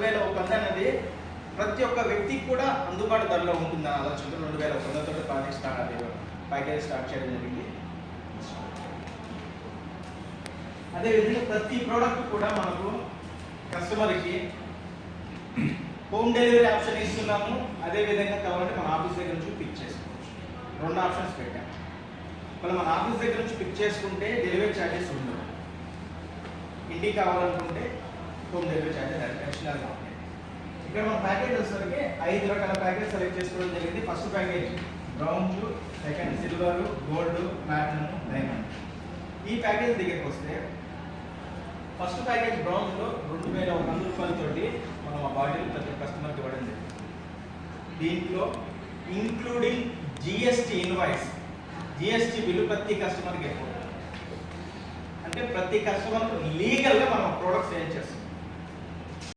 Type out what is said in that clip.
2100 అనేది ప్రతి ఒక్క వ్యక్తికి కూడా అందుబాటు ధరలో ఉంటుందని ఆలోచనతో 2100 తోటి ప్యాకేజ్ స్టార్ట్ చేయడం జరిగింది. అదేవిధంగా ప్రతి ప్రోడక్ట్ కూడా మనకు కస్టమర్కి హోమ్ డెలివరీ ఆప్షన్ ఇస్తున్నాము. అదేవిధంగా కావాలంటే మన ఆఫీస్ దగ్గర నుంచి పిక్ చేసుకోవచ్చు. 2 ఆప్షన్స్ పెట్టాము. మళ్ళీ మన ఆఫీస్ దగ్గర నుంచి పిక్ చేసుకుంటే డెలివరీ ఛార్జెస్ ఉండవు. ఇంటికి కావాలనుకుంటే హోమ్ డెలివరీ ఛార్జెస్ అడిషనల్గా ఉంటాయి. ఇక్కడ మన ప్యాకేజ్ వచ్చేసరికి 5 రకాల ప్యాకేజ్ సెలెక్ట్ చేసుకోవడం జరిగింది. First package bronze, second silver, gold, platinum, diamond. ఈ ప్యాకేజ్ దగ్గరికి వస్తే ఫస్ట్ ప్యాకేజ్ బ్రౌన్లో 2100 రూపాయలతోటి మనం ఆ బాటిల్ ప్రతి కస్టమర్కి ఇవ్వడం జరిగింది. దీంట్లో including GST invoice, GST bill ప్రతి కస్టమర్కి ఎక్కువ. అంటే ప్రతి కస్టమర్ లీగల్గా మనం ప్రోడక్ట్ సేల్ చేస్తాం.